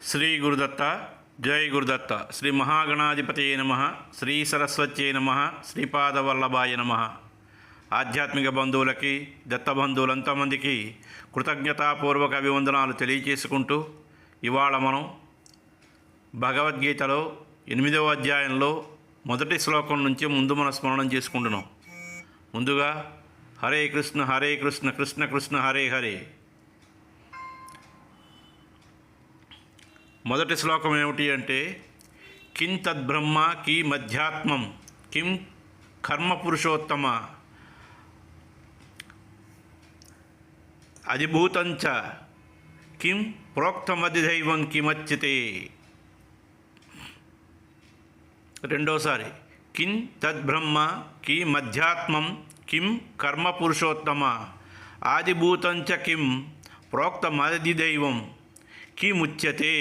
శ్రీ గురుదత్త జై గురుదత్త. శ్రీ మహాగణాధిపతయే నమః. శ్రీ సరస్వత్యై నమః. శ్రీపాదవల్లభాయ నమః. ఆధ్యాత్మిక బంధువులకి, దత్త బంధువులంతమందికి కృతజ్ఞతాపూర్వక అభివందనాలు తెలియచేసుకుంటూ, ఇవాళ మనం భగవద్గీతలో 8వ అధ్యాయంలో మొదటి శ్లోకం నుంచి ముందు మనం స్మరణం చేసుకుంటున్నాం. ముందుగా హరే కృష్ణ హరే కృష్ణ కృష్ణ కృష్ణ హరే హరే. మొదటి శ్లోకం ఏమిటి అంటే, కిం తద్బ్రహ్మ కీ మధ్యాత్మం కిం కర్మ పురుషోత్తమ అధిభూతంచ కిం ప్రోక్తమధిదైవం కిమచ్యతే. రెండోసారి, కిం తద్బ్రహ్మ కీ మధ్యాత్మం కిం కర్మ పురుషోత్తమ ఆదిభూతంచ కిం ప్రోక్తమధిదైవం కిముచ్యతే.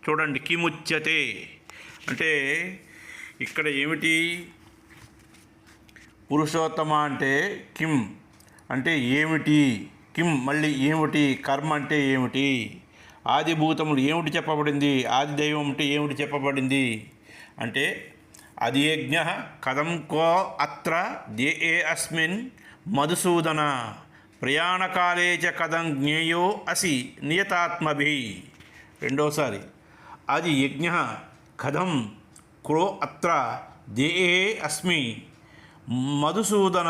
చూడండి, కిముచ్యతే అంటే ఇక్కడ ఏమిటి? పురుషోత్తమ అంటే కిం అంటే ఏమిటి, కిం మళ్ళీ ఏమిటి, కర్మ అంటే ఏమిటి, ఆదిభూతములు ఏమిటి చెప్పబడింది, ఆది దైవం అంటే ఏమిటి చెప్పబడింది అంటే, అధియజ్ఞ కథం కో అత్ర దే అస్మిన్ మధుసూదన ప్రయాణకాలే చ కథం జ్ఞేయో అసి నియతాత్మభి. రెండోసారి, అది యజ్ఞ కథం క్రో అత్ర దే అస్మి మధుసూదన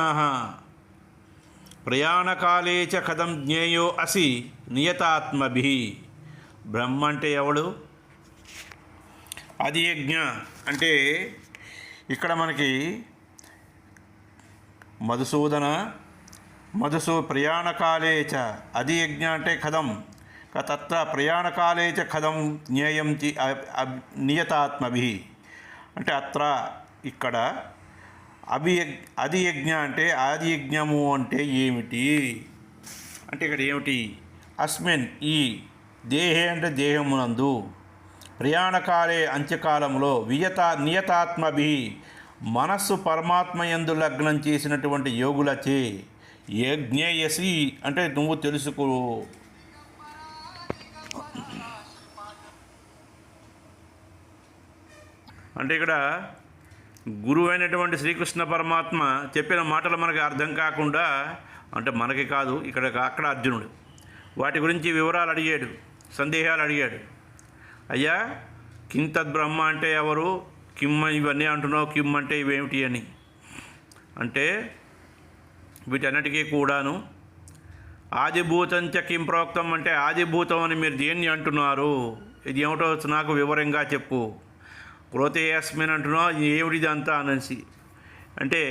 ప్రయాణకాలే చ కథం జ్ఞేయో అసి నియతాత్మభి. బ్రహ్మ అంటే ఎవడు? అది యజ్ఞ అంటే ఇక్కడ మనకి మధుసూదన ప్రయాణకాలే చ, అది యజ్ఞ అంటే కథం, తత్ర ప్రయాణకాలే చ కథం జ్ఞేయం నియతాత్మభి అంటే అత్ర ఇక్కడ అది యజ్ఞ అంటే ఆది యజ్ఞము అంటే ఏమిటి అంటే ఇక్కడ ఏమిటి? అస్మిన్ ఈ దేహే అంటే దేహమునందు, ప్రయాణకాలే అంత్యకాలంలో, నియతాత్మభి మనస్సు పరమాత్మయందు లగ్నం చేసినటువంటి యోగులచే, యజ్ఞేయసి అంటే నువ్వు తెలుసుకో. అంటే ఇక్కడ గురువు అయినటువంటి శ్రీకృష్ణ పరమాత్మ చెప్పిన మాటలు మనకి అర్థం కాకుండా, అంటే మనకి కాదు, అక్కడ అర్జునుడు వాటి గురించి వివరాలు అడిగాడు, సందేహాలు అడిగాడు. అయ్యా, కిం తద్బ్రహ్మ అంటే ఎవరు, కిమ్ ఇవన్నీ అంటున్నావు, కిమ్ అంటే ఇవేమిటి అని అంటే, వీటన్నిటికీ కూడాను ఆదిభూతంచ కిం ప్రోక్తం అంటే ఆదిభూతం అని మీరు దేన్ని అంటున్నారు, ఇది ఏమిటో నాకు వివరంగా చెప్పు. క్రోతే అస్మిన్ అంటున్నావు, ఏమిటిదంతా అనేసి అంటే,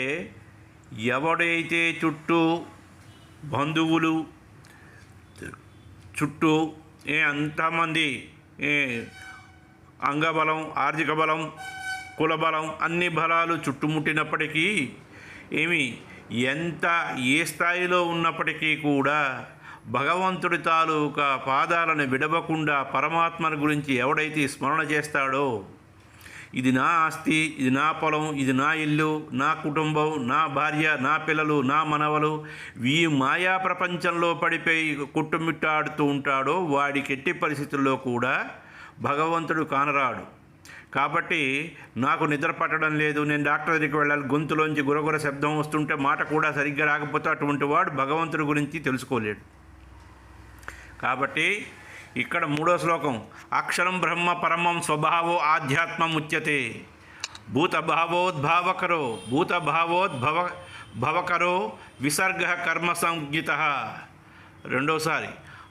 ఎవడైతే చుట్టూ బంధువులు, చుట్టూ అంతమంది అంగబలం, ఆర్థిక బలం, కులబలం, అన్ని బలాలు చుట్టుముట్టినప్పటికీ ఏ స్థాయిలో ఉన్నప్పటికీ కూడా భగవంతుడి తాలూకా పాదాలను విడవకుండా పరమాత్మను గురించి ఎవడైతే స్మరణ చేస్తాడో, ఇది నా ఆస్తి, ఇది నా పొలం, ఇది నా ఇల్లు, నా కుటుంబం, నా భార్య, నా పిల్లలు, నా మనవలు, ఈ మాయా ప్రపంచంలో పడిపోయి కుట్టుమిట్టాడుతూ ఉంటాడో వాడికి ఎట్టి పరిస్థితుల్లో కూడా భగవంతుడు కానరాడు. కాబట్టి నాకు నిద్ర పట్టడం లేదు, నేను డాక్టర్ దగ్గరికి వెళ్ళాలి, గొంతులోంచి గురగుర శబ్దం వస్తుంటే మాట కూడా సరిగ్గా రాకపోతే అటువంటి వాడు భగవంతుడి గురించి తెలుసుకోలేడు. కాబట్టి ఇక్కడ 3వ శ్లోకం, అక్షరం బ్రహ్మ పరమం స్వభావో ఆధ్యాత్మం ఉచ్యతే భూతభావోద్భవకరో విసర్గ కర్మ సంజ్ఞిత. రెండోసారి,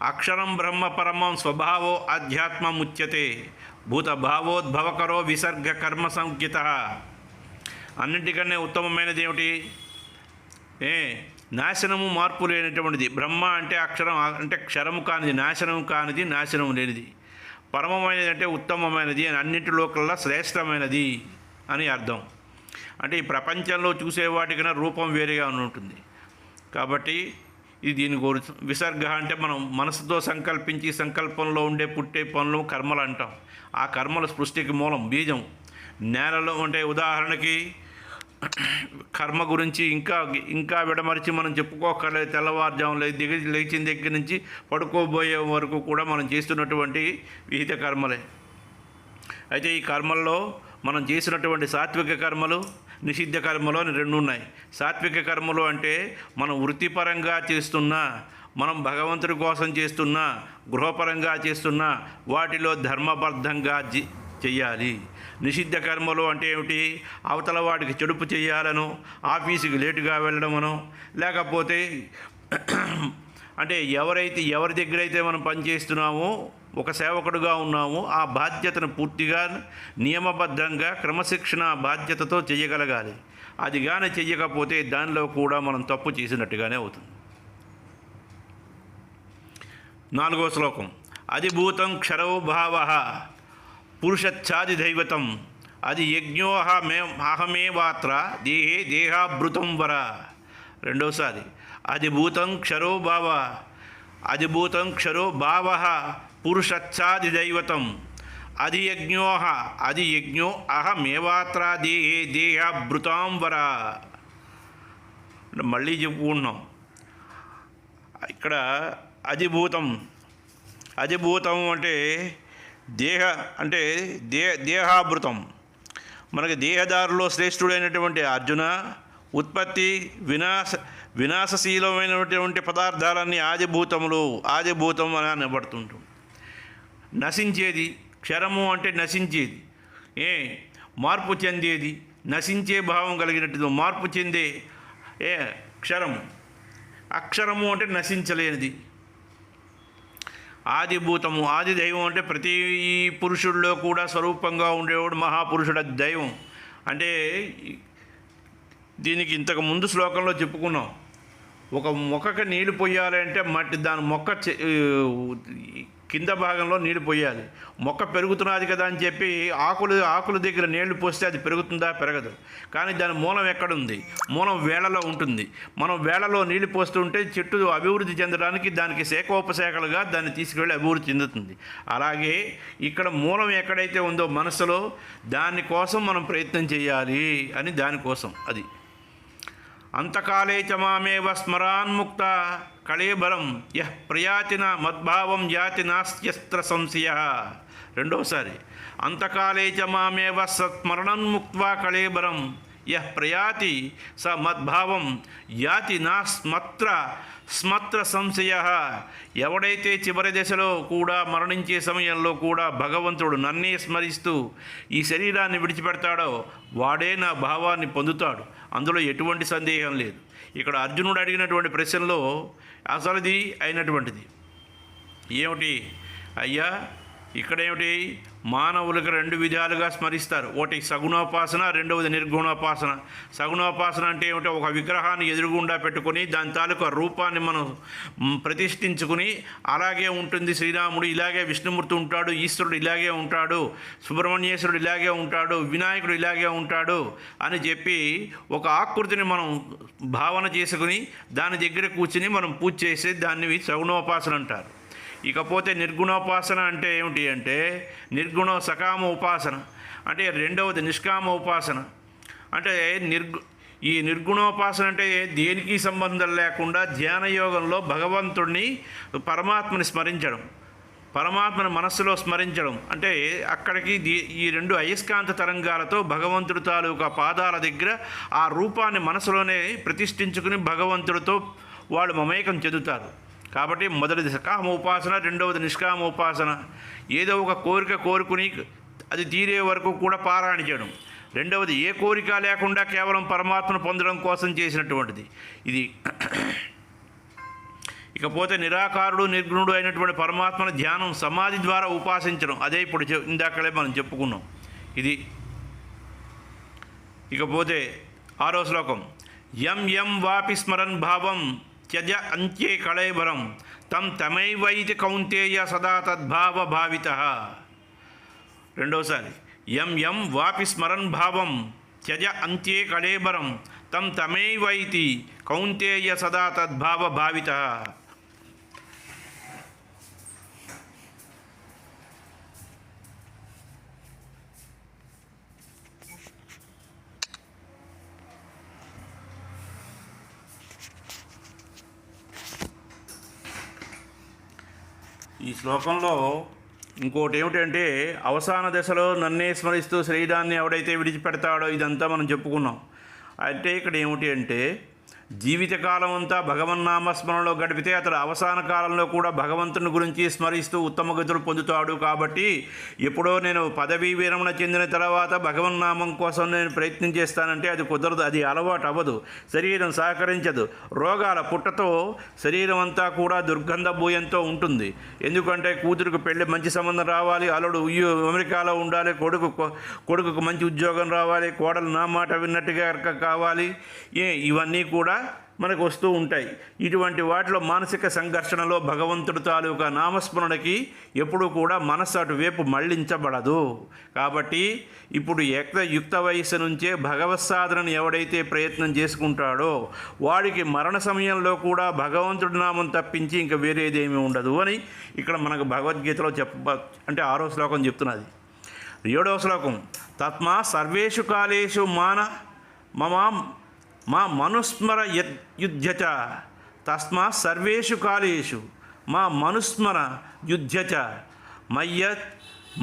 అక్షరం బ్రహ్మ పరమం స్వభావో ఆధ్యాత్మం ఉచ్యతే భూతభావోద్భవకరో విసర్గ కర్మ సంజ్ఞిత. అన్నింటికన్నా ఉత్తమమైనది ఏమిటి? నాశనము, మార్పు లేనటువంటిది. బ్రహ్మ అంటే అక్షరం అంటే క్షరము కానిది, నాశనము కానిది, నాశనం లేనిది. పరమమైనది అంటే ఉత్తమమైనది, అని అన్నింటిలో కల్లా శ్రేష్టమైనది అని అర్థం. అంటే ఈ ప్రపంచంలో చూసే వాటికన్నా రూపం వేరేగా ఉంటుంది. కాబట్టి ఇది దీని గురించి. విసర్గ అంటే మనం మనసుతో సంకల్పించి సంకల్పంలో ఉండే పుట్టే పనులు కర్మలు అంటాం. ఆ కర్మల సృష్టికి మూలం బీజం. నేలలో అంటే ఉదాహరణకి కర్మ గురించి ఇంకా ఇంకా విడమరిచి మనం చెప్పుకోకర్లేదు. తెల్లవారుజాము లేచిన దగ్గర నుంచి పడుకోబోయే వరకు కూడా మనం చేస్తున్నటువంటి విహిత కర్మలే. అయితే ఈ కర్మల్లో మనం చేసినటువంటి సాత్విక కర్మలు, నిషిద్ధ కర్మలు అని రెండు ఉన్నాయి. సాత్విక కర్మలు అంటే మనం వృత్తిపరంగా చేస్తున్నా, మనం భగవంతుడి కోసం చేస్తున్నా, గృహపరంగా చేస్తున్నా వాటిలో ధర్మబద్ధంగా చెయ్యాలి. నిషిద్ధ కర్మలు అంటే ఏమిటి? అవతల వాడికి చెడుపు చేయాలను, ఆఫీసుకి లేటుగా వెళ్ళడమనో, లేకపోతే అంటే ఎవరి దగ్గర అయితే మనం పనిచేస్తున్నామో, ఒక సేవకుడుగా ఉన్నామో ఆ బాధ్యతను పూర్తిగా నియమబద్ధంగా క్రమశిక్షణ బాధ్యతతో చేయగలగాలి. అది కానీ చెయ్యకపోతే దానిలో కూడా మనం తప్పు చేసినట్టుగానే అవుతుంది. 4వ శ్లోకం. అధిభూతం క్షరో భావ పురుషచ్ఛాది దైవతం అది యజ్ఞోహమేవాత్ర దేహే దేహాభృతం వర. రెండోసారి. అధిభూతం క్షరో భావ పురుషచ్ఛాది దైవతం అది యజ్ఞో అహమేవాత్ర దేహే దేహాభృతాం వర. మళ్ళీ చెప్పుకుంటున్నాం ఇక్కడ. అధిభూతం అంటే దేహాభృతం. మనకి దేహదారులో శ్రేష్ఠుడైనటువంటి అర్జున, ఉత్పత్తి వినాశశీలమైనటువంటి పదార్థాలన్నీ ఆదిభూతం అని అనబడుతుంటాం. నశించేది క్షరము అంటే నశించేది, మార్పు చెందేది, నశించే భావం కలిగినట్టు మార్పు చెందే క్షరము. అక్షరము అంటే నశించలేనిది. ఆదిభూతము, ఆది దైవం అంటే ప్రతి పురుషుల్లో కూడా స్వరూపంగా ఉండేవాడు మహాపురుషుడు. అది దైవం అంటే. దీనికి ఇంతకు ముందు శ్లోకంలో చెప్పుకున్నాం. ఒక మొక్కకి నీళ్లు పొయ్యాలంటే దాని మొక్క కింద భాగంలో నీళ్లు పొయ్యాలి. మొక్క పెరుగుతున్నది కదా అని చెప్పి ఆకుల దగ్గర నీళ్లు పోస్తే అది పెరుగుతుందా? పెరగదు. కానీ దాని మూలం ఎక్కడుంది? మూలం వేళలో ఉంటుంది. మనం వేళలో నీళ్లు పోస్తుంటే చెట్టు అభివృద్ధి చెందడానికి దానికి శాఖోపశాఖలుగా దాన్ని తీసుకువెళ్ళి అభివృద్ధి చెందుతుంది. అలాగే ఇక్కడ మూలం ఎక్కడైతే ఉందో మనసులో, దానికోసం మనం ప్రయత్నం చేయాలి అని దానికోసం. అది అంతకాలే చ మామేవ స్మరాన్ముక్త కళేబరం యః ప్రయాతిన మద్భావం యాతి నాస్త్యస్త్ర సంశయ. రెండోసారి. అంతకాలే చ మామేవ స్మరణన్ముక్త్వా కళేబరం యః ప్రయాతి స మద్భావం యాతి స్మత్ర సంశయ. ఎవడైతే చివరి దశలో కూడా మరణించే సమయంలో కూడా భగవంతుడు నన్నే స్మరిస్తూ ఈ శరీరాన్ని విడిచిపెడతాడో వాడే నా భావాన్ని పొందుతాడు. అందులో ఎటువంటి సందేహం లేదు. ఇక్కడ అర్జునుడు అడిగినటువంటి ప్రశ్నలో అసలుది అయినటువంటిది ఏమిటి? అయ్యా, ఇక్కడేమిటి? మానవులకు 2 విధాలుగా స్మరిస్తారు. ఒకటి సగుణోపాసన, రెండవది నిర్గుణోపాసన. సగుణోపాసన అంటే ఏమిటో? ఒక విగ్రహాన్ని ఎదురుగుండా పెట్టుకొని దాని తాలూకా రూపాన్ని మనం ప్రతిష్ఠించుకుని అలాగే ఉంటుంది. శ్రీరాముడు ఇలాగే, విష్ణుమూర్తి ఉంటాడు, ఈశ్వరుడు ఇలాగే ఉంటాడు, సుబ్రహ్మణ్యేశ్వరుడు ఇలాగే ఉంటాడు, వినాయకుడు ఇలాగే ఉంటాడు అని చెప్పి ఒక ఆకృతిని మనం భావన చేసుకుని దాని దగ్గర కూర్చుని మనం పూజ చేసి దాన్ని సగుణోపాసన అంటారు. ఇకపోతే నిర్గుణోపాసన అంటే ఏమిటి అంటే సకామ ఉపాసన అంటే రెండవది నిష్కామ ఉపాసన. అంటే ఈ నిర్గుణోపాసన అంటే దేనికి సంబంధం లేకుండా ధ్యానయోగంలో భగవంతుడిని, పరమాత్మని స్మరించడం, పరమాత్మని మనస్సులో స్మరించడం. అంటే అక్కడికి ఈ 2 అయస్కాంత తరంగాలతో భగవంతుడి తాలూకా పాదాల దగ్గర ఆ రూపాన్ని మనసులోనే ప్రతిష్ఠించుకుని భగవంతుడితో వాళ్ళు మమేకం చెందుతారు. కాబట్టి మొదటిది సకామ ఉపాసన, రెండవది నిష్కామ ఉపాసన. ఏదో ఒక కోరిక కోరుకుని అది తీరే వరకు కూడా పారాయణ చేయడం. రెండవది ఏ కోరిక లేకుండా కేవలం పరమాత్మను పొందడం కోసం చేసినటువంటిది ఇది. ఇకపోతే నిరాకారుడు, నిర్గుణుడు అయినటువంటి పరమాత్మను ధ్యానం, సమాధి ద్వారా ఉపాసించడం. అదే ఇప్పుడు ఇందాకలే మనం చెప్పుకున్నాం ఇది. ఇకపోతే 6వ శ్లోకం. యం వాపి స్మరన్ భావం త్యజ అంత్యే కళేబరం తం తమైవైతి కౌంతేయ సదా తద్భావ భావితః. రెండోసారి. యం వాపి స్మరన్ భావం త్యజ అంత్యే కళేబరం తం తమైవైతి కౌంతేయ సదా తద్భావ భావితః. ఈ శ్లోకంలో ఇంకోటి ఏమిటంటే, అవసాన దశలో నన్నే స్మరిస్తూ శరీరాన్ని ఎవడైతే విడిచిపెడతాడో ఇదంతా మనం చెప్పుకున్నాం. అంటే ఇక్కడ ఏమిటి అంటే, జీవితకాలం అంతా భగవన్నామస్మరణలో గడిపితే అతడు అవసాన కాలంలో కూడా భగవంతుని గురించి స్మరిస్తూ ఉత్తమ గతులు పొందుతాడు. కాబట్టి ఎప్పుడో నేను పదవీ విరమణ చెందిన తర్వాత భగవన్నామం కోసం నేను ప్రయత్నం చేస్తానంటే అది కుదరదు, అది అలవాటు అవ్వదు, శరీరం సహకరించదు. రోగాల పుట్టతో శరీరం అంతా కూడా దుర్గంధ భూయంతో ఉంటుంది. ఎందుకంటే కూతురుకు పెళ్ళి మంచి సంబంధం రావాలి, అల్లుడు అమెరికాలో ఉండాలి, కొడుకుకు మంచి ఉద్యోగం రావాలి, కోడలు నా మాట విన్నట్టుగా కావాలి, ఇవన్నీ కూడా మనకు వస్తూ ఉంటాయి. ఇటువంటి వాటిలో మానసిక సంఘర్షణలో భగవంతుడి తాలూకా నామస్మరణకి ఎప్పుడు కూడా మనస్సు అటువైపు మళ్లించబడదు. కాబట్టి ఇప్పుడు యుక్త వయస్సు నుంచే భగవత్ సాధనను ఎవడైతే ప్రయత్నం చేసుకుంటాడో వాడికి మరణ సమయంలో కూడా భగవంతుడి నామం తప్పించి ఇంకా వేరేదేమీ ఉండదు అని ఇక్కడ మనకు భగవద్గీతలో అంటే 6వ శ్లోకం చెప్తున్నది. 7వ శ్లోకం, తస్మా సర్వేషు కాలేషు మా మనుస్మర యుధ్యచ. తస్మా సర్వేషు కాలేషు మా మనుస్మర యుధ్యచ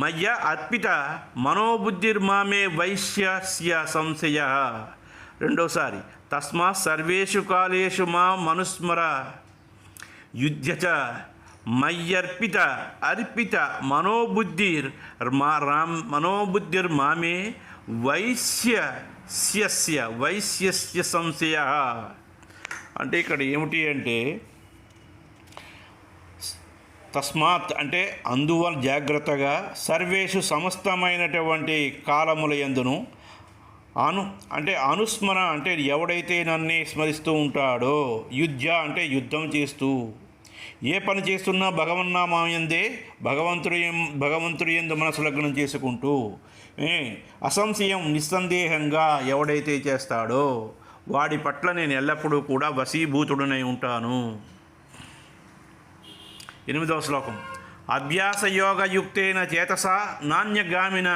మయ్య అర్పిత మనోబుద్ధిర్మామే వైశ్యస్య సంశయ. రెండోసారి, తస్మా సర్వేషు కాలేషు మా మనుస్మర యుధ్యచ మయ్యర్పిత మనోబుద్ధిర్మామే వైశ్యస్య సంశయ. అంటే ఇక్కడ ఏమిటి అంటే, తస్మాత్ అంటే అందువల్ల జాగ్రత్తగా, సర్వేషు సమస్తమైనటువంటి కాలముల యందును అంటే అనుస్మరణ అంటే ఎవడైతే నన్నే స్మరిస్తూ ఉంటాడో, యుద్ధ అంటే యుద్ధం చేస్తూ, ఏ పని చేస్తున్నా భగవన్నామయందే భగవంతుడి యందు మనసు లగ్నం చేసుకుంటూ అసంశయం నిస్సందేహంగా ఎవడైతే చేస్తాడో వాడి పట్ల నేను ఎల్లప్పుడూ కూడా వశీభూతుడనై ఉంటాను. 8వ శ్లోకం, అభ్యాసయోగయుక్తేన చేతసా నాణ్యగామిన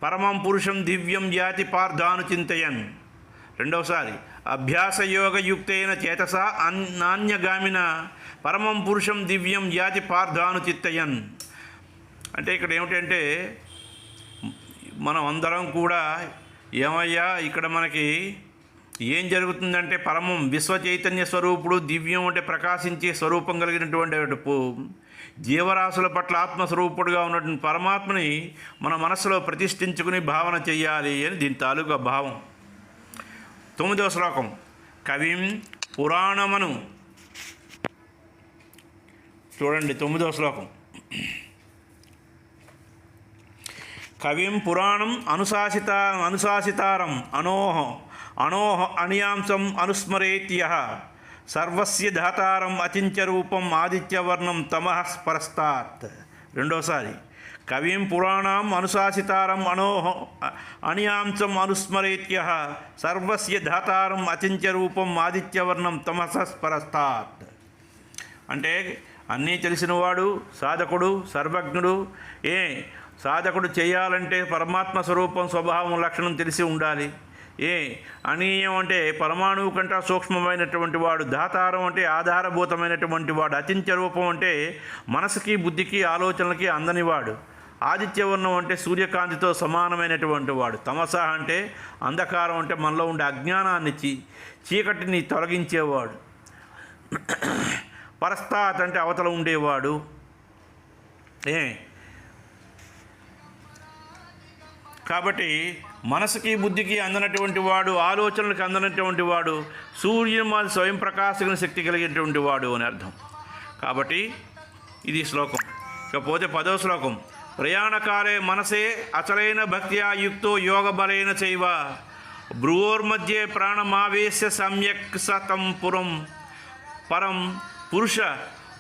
పరమం పురుషం దివ్యం యాతి పార్థాను చింతయన్. రెండవసారి, అభ్యాసయోగయుక్తేన చేతసా నాణ్యగామిన పరమం పురుషం దివ్యం యాతి పార్థాను చిత్తయన్. అంటే ఇక్కడ ఏమిటంటే, మనం అందరం కూడా ఏమయ్యా ఇక్కడ మనకి ఏం జరుగుతుందంటే, పరమం విశ్వ చైతన్య స్వరూపుడు, దివ్యం అంటే ప్రకాశించే స్వరూపం కలిగినటువంటి జీవరాశుల పట్ల ఆత్మస్వరూపుడుగా ఉన్నటువంటి పరమాత్మని మన మనస్సులో ప్రతిష్ఠించుకుని భావన చెయ్యాలి అని దీని తాలూకా భావం. 9వ శ్లోకం, కవిం పురాణమను. చూడండి 9వ శ్లోకం, కవిం పురాణం అనుశాసితారం అనోహ అనియాంసం అనుస్మరేత్యః సర్వస్య ధాతారం అచింత్యరూపం ఆదిత్యవర్ణం తమః పరస్తాత్. రెండోసారి, కవిం పురాణం అనుశాసితారం అనోహ అనియాంసం అనుస్మరేత్యః సర్వస్య ధాతారం అచింత్యరూపం ఆదిత్యవర్ణం తమః పరస్తాత్. అంటే అన్నీ తెలిసినవాడు సాధకుడు, సర్వజ్ఞుడు. సాధకుడు చేయాలంటే పరమాత్మ స్వరూపం స్వభావం లక్షణం తెలిసి ఉండాలి. అనీయం అంటే పరమాణువు కంటే సూక్ష్మమైనటువంటి వాడు, దాతారం అంటే ఆధారభూతమైనటువంటి వాడు, అచింత్య రూపం అంటే మనసుకి బుద్ధికి ఆలోచనలకి అందనివాడు, ఆదిత్యవర్ణం అంటే సూర్యకాంతితో సమానమైనటువంటి వాడు, తమస అంటే అంధకారం అంటే మనలో ఉండే అజ్ఞానాన్ని చీకటిని తొలగించేవాడు, పరస్తాత్ అంటే అవతల ఉండేవాడు. కాబట్టి మనసుకి బుద్ధికి అందనటువంటి వాడు, ఆలోచనలకు అందనటువంటి వాడు, సూర్యమాది స్వయం ప్రకాశకుని శక్తి కలిగినటువంటి వాడు అని అర్థం. కాబట్టి ఇది శ్లోకం. ఇకపోతే 10వ శ్లోకం, ప్రయాణకాలే మనసే అచలైన భక్త్యా యుక్తో యోగ బలైన చైవ భ్రువోర్మధ్యే ప్రాణమావేశ్య సమ్యక్ సతం పరం పురుష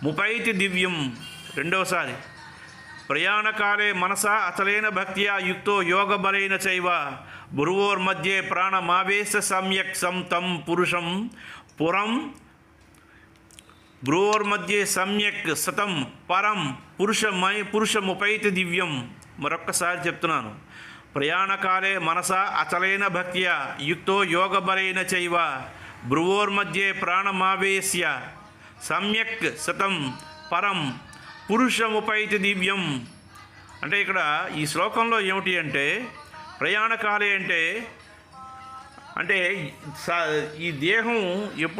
ముపైతి దివ్యం. రెండవసారి, ప్రయాణకాలే మనసా అచలైన భక్త్యా యుక్తో యోగ బలైన చైవ భ్రువోర్మధ్యే ప్రాణమావేశ సమ్యక్ తం పురుషం భ్రువోర్మధ్యే సమ్యక్ సతం పరం పురుషముపైతి దివ్యం. మరొక్కసారి చెప్తున్నాను, ప్రయాణకాలే మనసా అచలైన భక్త్యా యుక్తో యోగ బలైన చైవ భ్రువోర్మధ్యే ప్రాణమావేశ్య సమ్యక్ సతం పరం పురుషముపైతి దివ్యం. అంటే ఇక్కడ ఈ శ్లోకంలో ఏమిటి అంటే ప్రయాణకాలే అంటే ఈ దేహం ఎప్పుడు